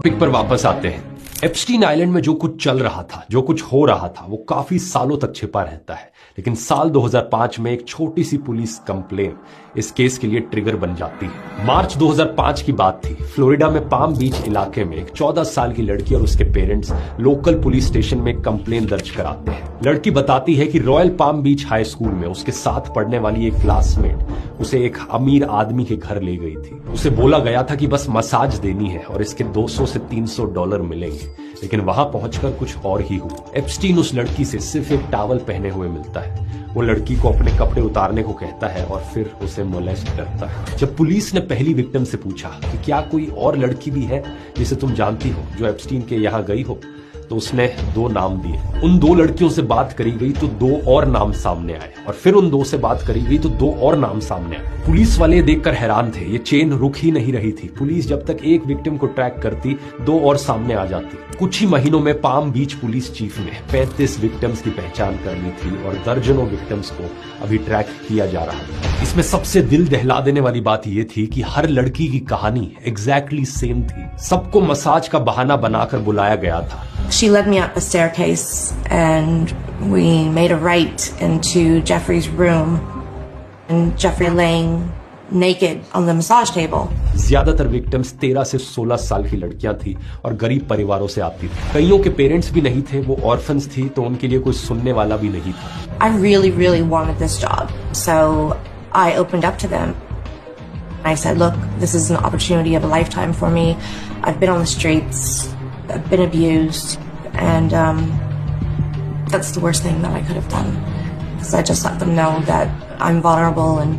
Topic पर वापस आते हैं। एप्स्टीन आइलैंड में जो कुछ चल रहा था, जो कुछ हो रहा था, वो काफी सालों तक छिपा रहता है। लेकिन साल 2005 में एक छोटी सी पुलिस कंप्लेन इस केस के लिए ट्रिगर बन जाती है। मार्च 2005 की बात थी। फ्लोरिडा में पाम बीच इलाके में एक 14 साल की लड़की और उसके पेरेंट्स लोकल पुलिस स्टेशन में कंप्लेन दर्ज कराते हैं। लड़की बताती है कि रॉयल पाम बीच हाई स्कूल में उसके साथ पढ़ने वाली एक क्लासमेट उसे एक अमीर आदमी के घर ले गई थी। उसे बोला गया था कि बस मसाज देनी है और इसके $200 से $300 मिलेंगे। लेकिन वहां पहुंचकर कुछ और ही हुआ। एप्स्टीन उस लड़की से सिर्फ एक टॉवल पहने हुए मिलता है। वो लड़की को अपने कपड़े उतारने को कहता है और फिर उसे मोलेस्ट करता है। जब पुलिस ने पहली विक्टिम से पूछा कि क्या कोई और लड़की भी है जिसे तुम जानती हो जो एप्स्टीन के यहाँ गई हो, तो उसने 2 नाम दिए। उन 2 लड़कियों से बात करी गई तो 2 और नाम सामने आए और फिर उन 2 से बात करी गई तो 2 और नाम सामने आए। पुलिस वाले देखकर हैरान थे। ये चेन रुक ही नहीं रही थी। पुलिस जब तक एक विक्टिम को ट्रैक करती 2 और सामने आ जाती। कुछ ही महीनों में पाम बीच पुलिस चीफ ने 35 विक्टिम्स की पहचान कर ली थी और दर्जनों विक्टिम्स को अभी ट्रैक किया जा रहा था। इसमें सबसे दिल दहला देने वाली बात यह थी कि हर लड़की की कहानी एग्जैक्टली सेम थी। सबको मसाज का बहाना बनाकर बुलाया गया था। She led me up a staircase and we made a right into Jeffrey's room and Jeffrey laying naked on the massage table. ज्यादातर विक्टिम्स 13 से 16 साल की लड़कियां थी और गरीब परिवारों से आती थी। कईयों के पेरेंट्स भी नहीं थे, वो ऑर्फन्स थी, तो उनके लिए कोई सुनने वाला भी नहीं था। I really wanted this job, so I opened up to them. I said, look, this is an opportunity of a lifetime for me. I've been on the streets. I've been abused, and that's the worst thing that I could have done, because I just let them know that I'm vulnerable and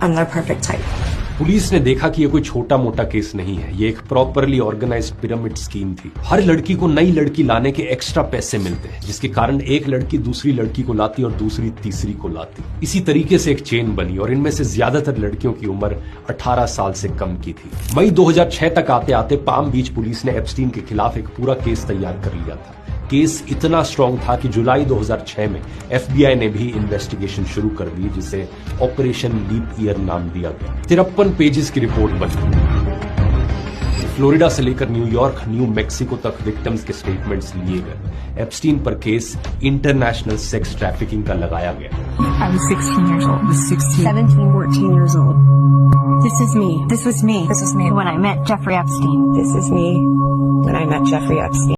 I'm their perfect type. Police ने देखा कि ये कोई छोटा मोटा case नहीं है, ये एक प्रॉपरली ऑर्गेनाइज्ड पिरामिड स्कीम थी। हर लड़की को नई लड़की लाने के एक्स्ट्रा पैसे मिलते हैं, जिसके कारण एक लड़की दूसरी लड़की को लाती और दूसरी तीसरी को लाती। इसी तरीके से एक चेन बनी और इनमें से ज्यादातर लड़कियों की उम्र 18 साल से कम की थी। मई 2006 तक आते आते पाम बीच पुलिस ने एप्स्टीन के खिलाफ एक पूरा केस तैयार कर लिया था। केस इतना स्ट्रांग था कि जुलाई 2006 में FBI ने भी इन्वेस्टिगेशन शुरू कर दी, जिसे ऑपरेशन लीप ईयर नाम दिया गया। 53 पेजेस की रिपोर्ट बनी। फ्लोरिडा से लेकर न्यूयॉर्क, न्यू मैक्सिको तक विक्टिम्स के स्टेटमेंट्स लिए गए। एप्स्टीन पर केस इंटरनेशनल सेक्स ट्रैफिकिंग का लगाया गया। I was 16 years old. I was 16. 17, 14 years old. This is me. This was me. This was me when I met Jeffrey Epstein. This is me when I met Jeffrey Epstein.